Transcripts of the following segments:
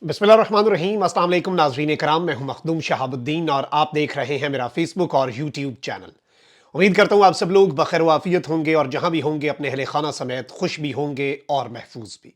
बिस्मिल्लाहिर्रहमानिर्रहीम। अस्सलाम वालेकुम नाज़रीन कराम, मैं हूं मखदूम शहाबुद्दीन और आप देख रहे हैं मेरा फेसबुक और यूट्यूब चैनल। उम्मीद करता हूं आप सब लोग बखैर वाफियत होंगे और जहां भी होंगे अपने अहले खाना समेत खुश भी होंगे और महफूज भी।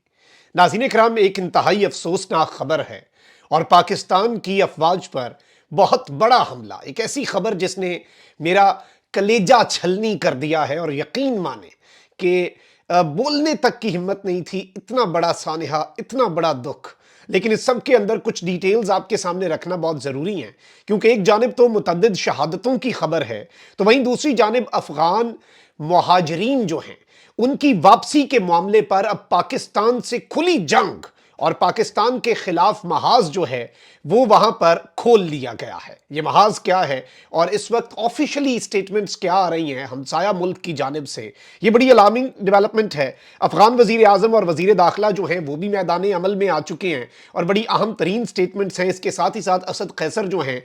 नाज़रीन कराम, एक इंतहाई अफसोसनाक खबर है और पाकिस्तान की अफवाज पर बहुत बड़ा हमला, एक ऐसी खबर जिसने मेरा कलेजा छलनी कर दिया है और यकीन माने कि बोलने तक की हिम्मत नहीं थी। इतना बड़ा सानिहा, इतना बड़ा दुख। लेकिन इस सब के अंदर कुछ डिटेल्स आपके सामने रखना बहुत ज़रूरी है, क्योंकि एक जानिब तो मुतअद्दिद शहादतों की खबर है, तो वहीं दूसरी जानिब अफगान मुहाजिरीन जो हैं उनकी वापसी के मामले पर अब पाकिस्तान से खुली जंग और पाकिस्तान के खिलाफ महाज जो है वो वहां पर खोल लिया गया है। ये महाज क्या है और इस वक्त ऑफिशियली स्टेटमेंट्स क्या आ रही हैं हमसाया मुल्क की जानिब से, ये बड़ी अलार्मिंग डेवलपमेंट है। अफगान वजीर आजम और वजीर दाखिला जो हैं वो भी मैदान अमल में आ चुके हैं और बड़ी अहम तरीन स्टेटमेंट्स हैं। इसके साथ ही साथ असद कैसर जो हैं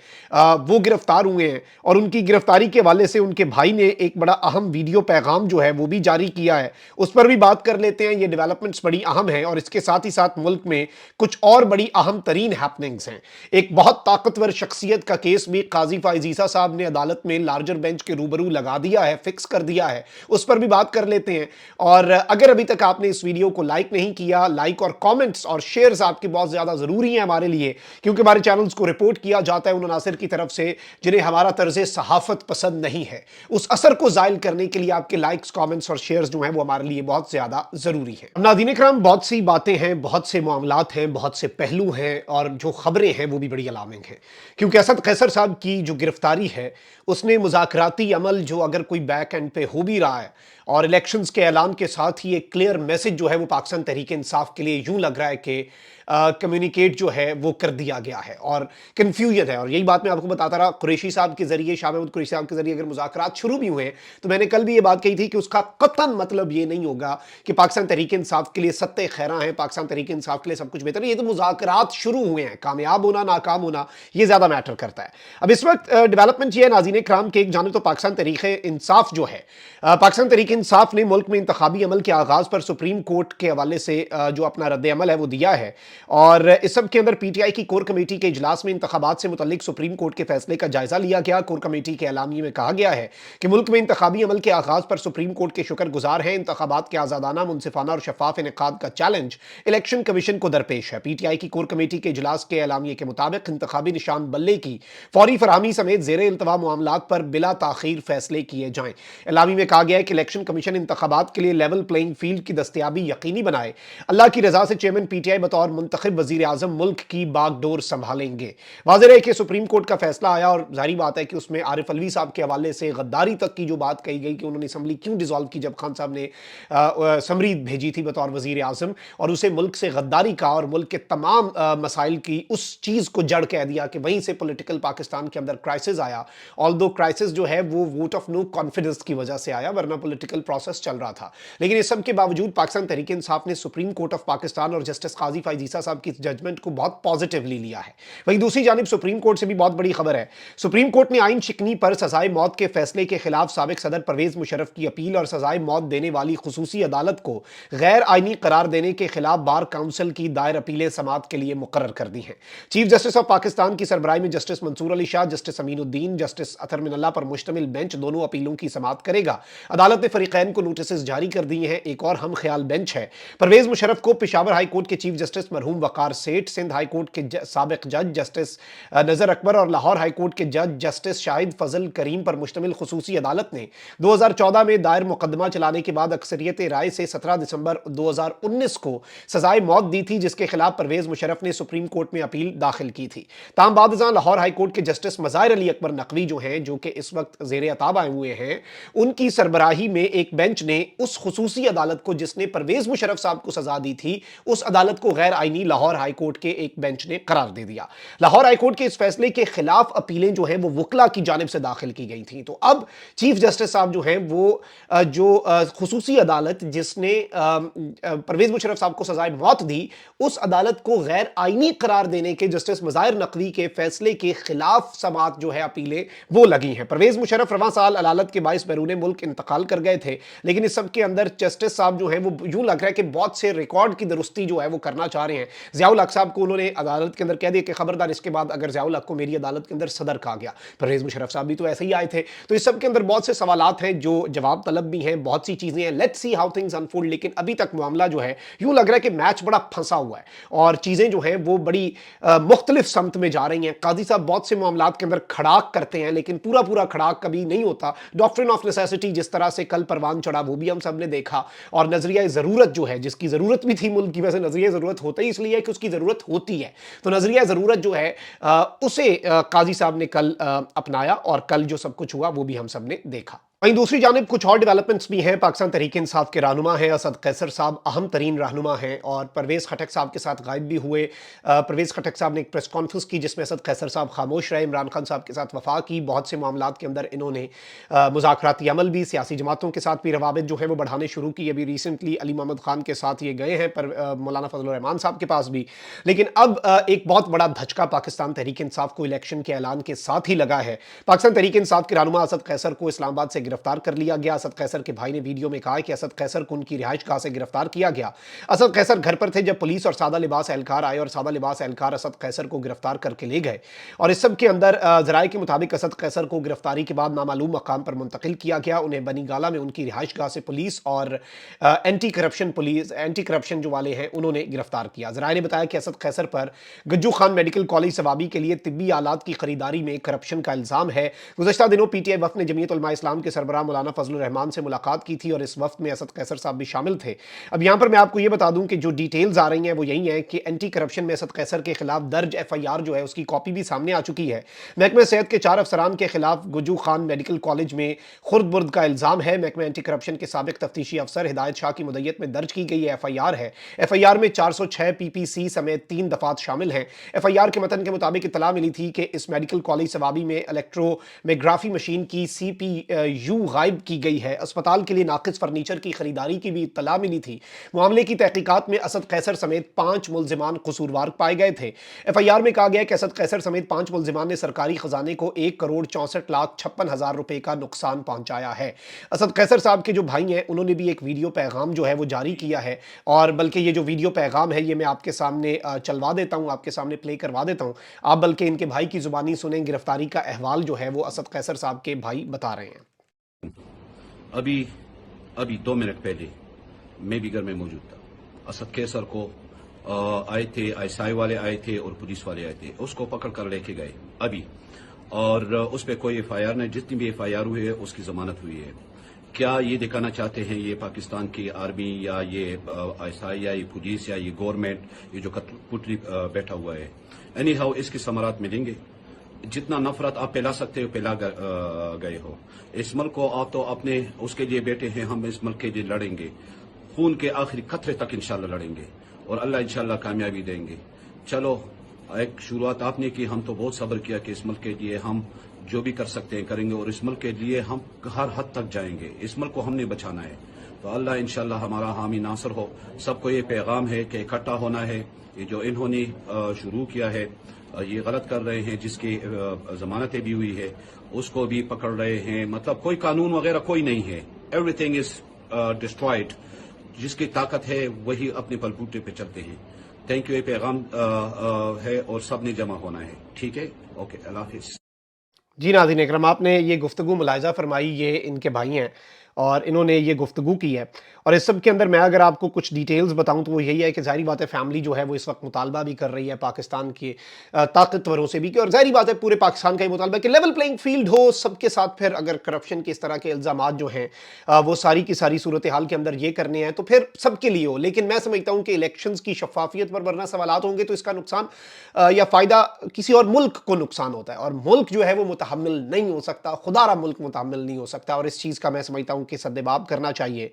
वो गिरफ्तार हुए हैं और उनकी गिरफ्तारी के हवाले से उनके भाई ने एक बड़ा अहम वीडियो पैगाम जो है वो भी जारी किया है, उस पर भी बात कर लेते हैं। ये डेवलपमेंट्स बड़ी अहम है और इसके साथ ही साथ मुल्क में कुछ और बड़ी अहम तरीन हैपनिंग्स हैं। एक बहुत ताकतवर शख्सियत का केस भी काजी फाइज ईसा साहब ने अदालत में लार्जर बेंच के रूबरू लगा दिया है, फिक्स कर दिया है, उस पर भी बात कर लेते हैं। और अगर अभी तक आपने इस वीडियो को लाइक नहीं किया, लाइक और कमेंट्स और शेयर्स आपके बहुत ज्यादा जरूरी हैं हमारे लिए, क्योंकि हमारे चैनल्स को रिपोर्ट किया जाता है उन अनासिर की तरफ से जिन्हें हमारा तर्ज सहाफत पसंद नहीं है। उस असर को जायल करने के लिए आपके लाइक्स, कमेंट्स और शेयर्स जो हैं वो हमारे लिए बहुत ज्यादा जरूरी है। नाज़रीन इकराम, बहुत सी बातें हैं, बहुत से मामलात हैं, बहुत से पहलू हैं और जो खबरें हैं वो भी बड़ी अलार्मिंग हैं, क्योंकि असद कैसर साहब की जो गिरफ्तारी है उसने मुज़ाकराती अमल जो अगर कोई बैक एंड पे हो भी रहा है और इलेक्शंस के ऐलान के साथ ही एक क्लियर मैसेज जो है वो पाकिस्तान तहरीक इंसाफ के लिए यूं लग रहा है कि कम्युनिकेट जो है वो कर दिया गया है और कन्फ्यूजन है। और यही बात मैं आपको बताता रहा, कुरैशी साहब के जरिए, शाह महमूद कुरैशी साहब के जरिए अगर मुज़ाकरात शुरू भी हुए तो मैंने कल भी ये बात कही थी कि उसका कतन मतलब ये नहीं होगा कि पाकिस्तान तहरीक इंसाफ के लिए सत्ते खैरा हैं, पाकिस्तान तहरीक इंसाफ के लिए सब कुछ बेहतर है। ये तो मुज़ाकरात शुरू हुए हैं, कामयाब होना नाकाम होना ये ज्यादा मैटर करता है। अब इस वक्त डेवलपमेंट ये है नाज़रीन इकराम के एक जानिब तो पाकिस्तान तहरीक इंसाफ जो है, पाकिस्तान तहरीक इंसाफ ने मुल्क में इंतखाबी अमल के आगाज पर सुप्रीम कोर्ट के हवाले से जो अपना रद्द अमल है वो दिया है और इस सब के अंदर पीटीआई की कोर कमेटी के इजलास में इंतखाबात से मुतल्लिक सुप्रीम कोर्ट के फैसले का जायजा लिया गया। कोर कमेटी के एलामिये में कहा गया है कि मुल्क में इंतखाबी अमल के आगाज पर सुप्रीम कोर्ट के शुक्रगुजार हैं। इंतखाबात के आजादाना, मुनसिफाना और शफाफ इनेकाद का चैलेंज इलेक्शन कमीशन को दरपेश है। पीटीआई की कोर कमेटी के इजलास के एलामिये के मुताबिक इंतखाबी निशान बल्ले की फौरी फरहमी समेत ज़ेरे इल्तवा मामलात पर बिला ताखीर फैसले किए जाएं। एलामी में कहा गया है कि इलेक्शन कमीशन इंतखाबात के लिए लेवल प्लेइंग फील्ड की दस्तयाबी यकीनी बनाए। अल्लाह की रजा से चेयरमैन पीटीआई बतौर मुंतखब वजीर आजम मुल्क की बागडोर संभालेंगे। वाज़ेह है कि सुप्रीम कोर्ट का फैसला आया और जारी बात है कि उसमें आरिफ अलवी साहब के हवाले से गद्दारी तक की जो बात कही गई कि उन्होंने असम्बली क्यों डिसॉल्व की जब खान साहब ने समरी भेजी थी बतौर वजीर आजम और उसे मुल्क से गद्दारी का और मुल्क के तमाम मसाइल की उस चीज़ को जड़ कह दिया कि वहीं से पॉलिटिकल पाकिस्तान के अंदर क्राइसिस आया। ऑल्दो क्राइसिस जो है वो वोट ऑफ नो कॉन्फिडेंस की वजह से आया, वरना पॉलिटिकल प्रोसेस चल रहा था। लेकिन इस सब के बावजूद पाकिस्तान तहरीक इंसाफ ने सुप्रीम कोर्ट ऑफ पाकिस्तान और जस्टिस काजी फाइज ईसा साहब की जजमेंट को बहुत पॉजिटिवली लिया है। वहीं दूसरी जानिब सुप्रीम कोर्ट से भी बहुत बड़ी खबर है। सुप्रीम कोर्ट ने आइन शिकनी पर सजाए मौत के फैसले के खिलाफ साबिक सदर परवेज मुशर्रफ की अपील और सजाए मौत देने वाली खुसूसी अदालत को गैर आइनी करार देने के खिलाफ बार काउंसिल की दायर अपीलें समाअत के लिए मुकर्रर कर दी हैं। चीफ जस्टिस ऑफ पाकिस्तान की सरबराही में justice Mansoor Ali Shah, justice Aminuddin, justice Athar Minallah पर मुश्तमिल बेंच दोनों अपीलों की समाअत करेगा। अदालत ने फरीकैन को नोटिस जारी कर दिए हैं। एक और हम ख्याल बेंच है। परवेज मुशर्रफ को पेशावर हाई कोर्ट के चीफ जस्टिस मरहूम वकार सेठ, सिंध हाई कोर्ट के साबिक जज जस्टिस नजर अकबर और लाहौर हाई कोर्ट के जज जस्टिस शाहिद फजल करीम पर मुश्तमिल खुसूसी अदालत ने 2014 में दायर मुकदमा चलाने के बाद अक्सरियत राय से 17 दिसंबर 2019 को सजाए मौत दी थी, जिसके खिलाफ परवेज मुशर्रफ ने सुप्रीम कोर्ट में अपील दाखिल की थी। ताम बाद लाहौर हाई कोर्ट के जस्टिस मज़ाहिर अली अकबर नकवी जो हैं, जो कि इस वक्त ज़ेरे अताब आए हुए हैं, उनकी सरबराही में एक बेंच ने उस खुसूसी अदालत को जिसने परवेज मुशर्रफ साहब को सजा दी थी उस अदालत को गैर आईनी लाहौर हाई कोर्ट के एक बेंच ने करार दे दिया। लाहौर हाई कोर्ट के इस फैसले के खिलाफ अपीलें जो हैं वो वकला की जानिब से दाखिल की गई थी। तो अब चीफ जस्टिस साहब जो हैं वो जो खुसूसी अदालत जिसने परवेज मुशर्रफ साहब को सजाए मौत दी उस अदालत को गैर आईनी करार देने के जस्टिस मज़ाहिर नकवी के फैसले के खिलाफ समाअत जो है अपीलें वो लगी हैं। परवेज मुशर्रफ रवां साल अदालत के बाइस बैरून मुल्क इंतकाल कर गए थे, लेकिन इस सब के अंदर जस्टिस साहब जो हैं वो यूं लग रहा है कि बहुत से रिकॉर्ड की दुरुस्ती जो है वो करना चाह रहे ہیں. ضیاء الحق صاحب کو انہوں نے عدالت کے اندر کہہ دیا کہ خبردار اس کے بعد اگر ضیاء الحق کو میری عدالت کے اندر صدر کہا گیا. پرویز مشرف صاحب بھی تو ایسے ہی آئے تھے. تو اس سب کے اندر بہت سے سوالات ہیں جو جواب طلب بھی ہیں, بہت سی چیزیں ہیں. Let's see how things unfold. لیکن ابھی تک معاملہ جو ہے یوں لگ رہا ہے کہ میچ بڑا پھنسا ہوا ہے اور چیزیں جو ہیں وہ بڑی مختلف سمت میں جا رہی ہیں. قاضی صاحب بہت سے معاملات کے اندر کھڑاک کرتے ہیں لیکن پورا کھڑاک کبھی نہیں ہوتا. ڈاکٹرن آف نیسیسٹی جس طرح سے کل پروان چڑھا وہ بھی ہم سب نے دیکھا, اور نظریہ ضرورت جو ہے جس کی ضرورت بھی تھی ملک کی, ویسے نظریہ ضرورت ہوتا ہی اس لیے کہ اس کی ضرورت ہوتی ہے, تو نظریہ ضرورت جو ہے اسے قاضی صاحب نے کل اپنایا اور کل جو سب کچھ ہوا وہ بھی ہم سب نے دیکھا. وہیں دوسری جانب کچھ اور ڈیولپمنٹس بھی ہیں. پاکستان تحریک انصاف کے رہنما ہیں اسد قیصر صاحب, اہم ترین رہنما ہیں, اور پرویز خٹک صاحب کے ساتھ غائب بھی ہوئے. پرویز خٹک صاحب نے ایک پریس کانفرنس کی جس میں اسد قیصر صاحب خاموش رہے. عمران خان صاحب کے ساتھ وفا کی. بہت سے معاملات کے اندر انہوں نے مذاکراتی عمل بھی, سیاسی جماعتوں کے ساتھ بھی روابط جو ہیں وہ بڑھانے شروع کی. ابھی ریسنٹلی علی محمد خان کے ساتھ یہ گئے ہیں پر مولانا فضل الرحمان صاحب کے پاس بھی. لیکن اب ایک بہت بڑا دھچکا پاکستان تحریک انصاف کو الیکشن کے اعلان کے ساتھ ہی لگا ہے. پاکستان تحریک انصاف کے رہنما اسد قیصر کو اسلام آباد سے گرفتار کر لیا گیا. اسد قیصر کے بھائی نے ویڈیو میں کہا کہ اسد قیصر کو ان کی رہائش گاہ سے گرفتار کیا گیا. اسد قیصر گھر پر تھے جب پولیس اور سادہ لباس اہلکار آئے اور سادہ لباس اہلکار اسد قیصر کو گرفتار کر کے لے گئے. اور اس سب کے اندر ذرائع کے مطابق اسد قیصر کو گرفتاری کے بعد نامعلوم مقام پر منتقل کیا گیا. انہیں بنی گالہ میں ان کی رہائش گاہ سے پولیس اور اینٹی کرپشن جو والے ہیں انہوں نے گرفتار کیا. ذرائع نے بتایا کہ اسد قیصر پر گجو خان میڈیکل کالج ثوابی کے لیے طبی آلات کی خریداری میں کرپشن کا الزام ہے. گزشتہ دنوں پی ٹی آئی وفد نے جمعیت علماء اسلام کے سربراہ مولانا فضل الرحمان سے ملاقات کی تھی اور اس وفد میں اسد قیصر صاحب بھی شامل تھے. اب یہاں پر میں آپ کو یہ بتا دوں کہ جو ڈیٹیلز آ رہی ہیں وہ یہی ہیں کہ اینٹی کرپشن میں اسد قیصر کے خلاف درج ایف آئی آر جو ہے اس کی کاپی بھی سامنے آ چکی ہے. محکمہ صحت کے 4 افسران کے خلاف گجو خان میڈیکل کالج میں خرد برد کا الزام ہے. محکمہ اینٹی کرپشن کے سابق تفتیشی افسر ہدایت شاہ کی مدیت میں درج کی گئی ایف آئی آر ہے. ایف آئی آر میں 406 پی پی سی سمیت 3 دفعات شامل ہیں. ایف آئی آر کے متن کے مطابق اطلاع ملی تھی کہ اس میڈیکل کالج ثوابی میں الیکٹرومیگرافی مشین کی سی پی یو غائب کی گئی ہے. اسپتال کے لیے ناقص فرنیچر کی خریداری کی بھی اطلاع ملی تھی. معاملے کی تحقیقات میں اسد قیصر سمیت 5 ملزمان قصوروار پائے گئے تھے. ایف آئی آر میں کہا گیا کہ اسد قیصر سمیت 5 ملزمان نے سرکاری خزانے کو 1,64,56,000 روپے کا نقصان پہنچایا ہے. اسد قیصر صاحب کے جو بھائی ہیں انہوں نے بھی ایک ویڈیو پیغام جو ہے وہ جاری کیا ہے, اور بلکہ یہ جو ویڈیو پیغام ہے یہ میں آپ کے سامنے چلوا دیتا ہوں, آپ کے سامنے پلے کروا دیتا ہوں. آپ بلکہ ان کے بھائی کی زبانی سنیں. گرفتاری کا احوال جو ہے وہ اسد قیصر صاحب کے بھائی بتا رہے ہیں. ابھی 2 منٹ پہلے میں بھی گھر میں موجود تھا. اسد قیصر کو آئے تھے, آئی ایس آئی والے آئے تھے اور پولیس والے آئے تھے, اس کو پکڑ کر لے کے گئے ابھی, اور اس پہ کوئی ایف آئی آر نہیں. جتنی بھی ایف آئی آر ہوئی ہے اس کی ضمانت ہوئی ہے. کیا یہ دکھانا چاہتے ہیں یہ پاکستان کی آرمی یا یہ آئی ایس آئی یا یہ پولیس یا یہ گورنمنٹ یہ جو پٹری بیٹھا ہوا ہے؟ اینی ہاؤ اس کی ثمرات ملیں گے. جتنا نفرت آپ پھیلا سکتے ہو پھیلا گئے ہو. اس ملک کو آپ تو اپنے اس کے لیے بیٹھے ہیں, ہم اس ملک کے لیے لڑیں گے, خون کے آخری قطرے تک انشاءاللہ لڑیں گے اور اللہ انشاءاللہ کامیابی دیں گے. چلو ایک شروعات آپ نے کی, ہم تو بہت صبر کیا کہ اس ملک کے لیے ہم جو بھی کر سکتے ہیں کریں گے, اور اس ملک کے لیے ہم ہر حد تک جائیں گے. اس ملک کو ہم نے بچانا ہے, تو اللہ انشاءاللہ ہمارا حامی ناصر ہو. سب کو یہ پیغام ہے کہ اکٹھا ہونا ہے. یہ جو انہوں نے شروع کیا ہے یہ غلط کر رہے ہیں, جس کی ضمانتیں بھی ہوئی ہے اس کو بھی پکڑ رہے ہیں. مطلب کوئی قانون وغیرہ کوئی نہیں ہے, ایوری تھنگ از ڈسٹرائڈ. جس کی طاقت ہے وہی اپنے بل بوتے پہ چلتے ہیں. Thank you. یہ پیغام ہے اور سب نے جمع ہونا ہے. ٹھیک ہے, اوکے, اللہ حافظ. جی ناظرین اکرام, آپ نے یہ گفتگو ملاحظہ فرمائی, یہ ان کے بھائی ہیں اور انہوں نے یہ گفتگو کی ہے. اور اس سب کے اندر میں اگر آپ کو کچھ ڈیٹیلز بتاؤں تو وہ یہی ہے کہ ظاہری بات ہے فیملی جو ہے وہ اس وقت مطالبہ بھی کر رہی ہے پاکستان کے طاقتوروں سے بھی, کہ اور ظاہری بات ہے پورے پاکستان کا یہ مطالبہ کہ لیول پلینگ فیلڈ ہو سب کے ساتھ. پھر اگر کرپشن کے اس طرح کے الزامات جو ہیں وہ ساری کی ساری صورتحال کے اندر یہ کرنے ہیں تو پھر سب کے لیے ہو. لیکن میں سمجھتا ہوں کہ الیکشنز کی شفافیت پر ورنہ سوالات ہوں گے تو اس کا نقصان یا فائدہ کسی اور ملک کو نقصان ہوتا ہے, اور ملک جو ہے وہ متحمل نہیں ہو سکتا, خدا را ملک متحمل نہیں ہو سکتا. اور اس چیز کا میں سمجھتا ہوں کہ سدباب کرنا چاہیے.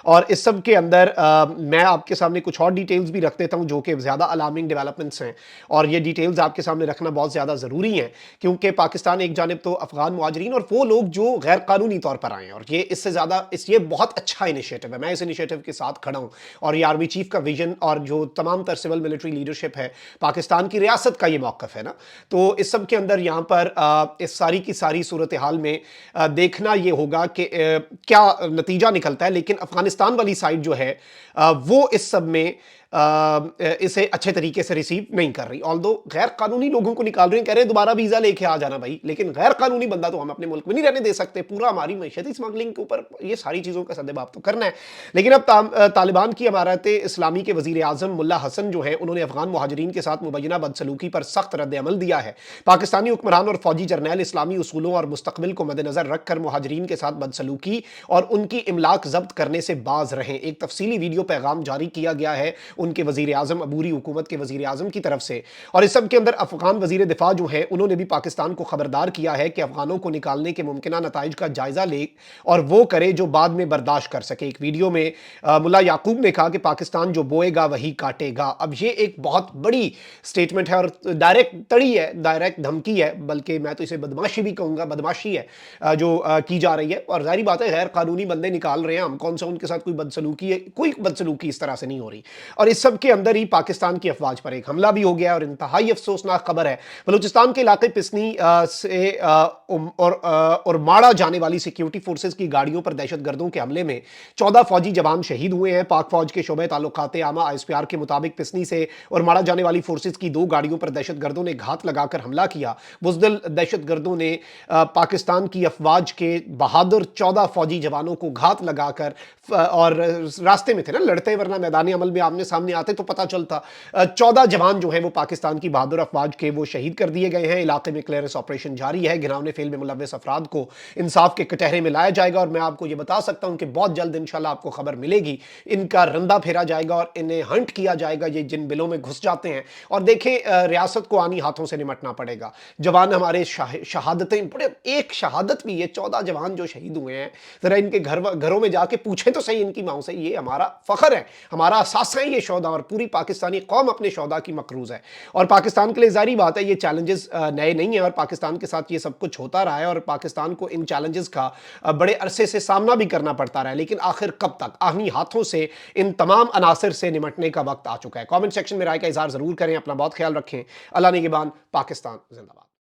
اور اس سب کے اندر میں آپ کے سامنے کچھ اور ڈیٹیلز بھی رکھ دیتا ہوں جو کہ زیادہ الارمنگ ڈیولپمنٹس ہیں, اور یہ ڈیٹیلز آپ کے سامنے رکھنا بہت زیادہ ضروری ہیں کیونکہ پاکستان ایک جانب تو افغان مہاجرین اور وہ لوگ جو غیر قانونی طور پر آئے ہیں, اور یہ اس سے زیادہ یہ بہت اچھا انیشیٹو ہے. میں اس انیشیٹو کے ساتھ کھڑا ہوں, اور یہ آرمی چیف کا ویژن اور جو تمام تر سول ملٹری لیڈرشپ ہے پاکستان کی ریاست کا یہ موقف ہے نا. تو اس سب کے اندر یہاں پر اس ساری کی ساری صورتحال میں دیکھنا یہ ہوگا کہ کیا نتیجہ نکلتا ہے. لیکن افغانستان والی سائڈ جو ہے وہ اس سب میں इसे अच्छे तरीके से रिसीव नहीं कर रही। ऑल्दो गैर कानूनी लोगों को निकाल रहे हैं, कह रहे हैं दोबारा वीजा लेके आ जाना भाई, लेकिन गैर कानूनी बंदा तो हम अपने मुल्क में नहीं रहने दे सकते। पूरा हमारी मैशती स्मगलिंग के ऊपर ये सारी चीज़ों का सद्देबाप तो करना है। लेकिन अब तालिबान की इमारत इस्लामी के वज़ीर आज़म मुल्ला हसन जो हैं, उन्होंने अफगान मुहाजिरीन के साथ मुबैना बदसलूकी पर सख्त रद्द-ए-अमल दिया है। पाकिस्तानी हुक्मरान और फौजी जर्नैल इस्लामी उसूलों और मुस्तकबिल को मद्देनज़र रखकर मुहाजिरीन के साथ बदसलूकी और उनकी इमलाक जब्त करने से बाज रहें। एक तफसीली वीडियो पैगाम जारी किया गया है उनके वज़ीर आज़म अबूरी हुकूमत के वज़ीर आज़म की तरफ से, और इस सब के अंदर अफगान वज़ीर दिफा जो हैं, उन्होंने भी पाकिस्तान को खबरदार किया है कि अफगानों को निकालने के मुमकिना नताइज का जायज़ा ले और वो करे जो बाद में बर्दाश्त कर सके। एक वीडियो में मुल्ला याकूब ने कहा कि पाकिस्तान जो बोएगा वही काटेगा। अब ये एक बहुत बड़ी स्टेटमेंट है और डायरेक्ट तड़ी है, डायरेक्ट धमकी है, बल्कि मैं तो इसे बदमाशी भी कहूँगा, बदमाशी है जो की जा रही है। और जाहिर बात है गैर कानूनी बंदे निकाल रहे हैं, हम कौन सा उनके साथ कोई बदसलूकी है, कोई बदसलूकी इस तरह से नहीं हो रही। और इस सब के अंदर ही पाकिस्तान की अफवाज पर एक हमला भी हो गया और इंतहाई अफसोसनाक खबर है। बलूचिस्तान के इलाके पिसनी से और माड़ा जाने वाली सिक्योरिटी फोर्सेज की गाड़ियों पर दहशतगर्दों के हमले में 14 फौजी जवान शहीद हुए हैं। पाक फौज के शोबे ताल्लुकात आमा ISPR के मुताबिक पिसनी से और माड़ा जाने वाली फोर्सेज की 2 गाड़ियों पर दहशतगर्दों ने घात लगाकर हमला किया। बुज़दिल दहशतगर्दों ने पाकिस्तान की अफवाज के बहादुर 14 फौजी जवानों को घात लगाकर, और रास्ते में थे ना लड़ते, वरना मैदानी अमल में आमने सामने आते तो पता चलता। 14 जवान जो हैं वो पाकिस्तान की बहादुर अफवाज के वो शहीद कर दिए गए हैं। इलाके में क्लियरेंस ऑपरेशन जारी है। घिनौने फेल में मुलव्वस अफराद को इंसाफ के कटहरे में लाया जाएगा और मैं आपको ये बता सकता हूं कि बहुत जल्द इंशाल्लाह आपको खबर मिलेगी, इनका रंदा फेरा जाएगा और इन्हें हंट किया जाएगा, ये जिन बिलों में घुस जाते हैं। और देखें, रियासत को आनी हाथों से निमटना पड़ेगा। जवान हमारे शहादतें, बड़े एक शहादत भी, ये 14 जवान जो शहीद हुए हैं, जरा इनके घरों में जाके पूछें तो सही इनकी माओ से, ये हमारा फख्र है, हमारा अहसास है ये शोहदा, और पूरी पाकिस्तानी कौम अपने शोहदा की मकरूज है। और पाकिस्तान के लिए जारी बात है ये चैलेंजेस नए नहीं है और पाकिस्तान के साथ ये सब कुछ होता रहा है और पाकिस्तान को इन चैलेंजेस का बड़े अरसे से सामना भी करना पड़ता रहा है। लेकिन आखिर कब तक? आनी हाथों से इन तमाम अनासर से निमटने का वक्त आ चुका है। कमेंट सेक्शन में राय का इजहार जरूर करें। अपना बहुत ख्याल रखें। अल्लाह निगहबान। पाकिस्तान जिंदाबाद।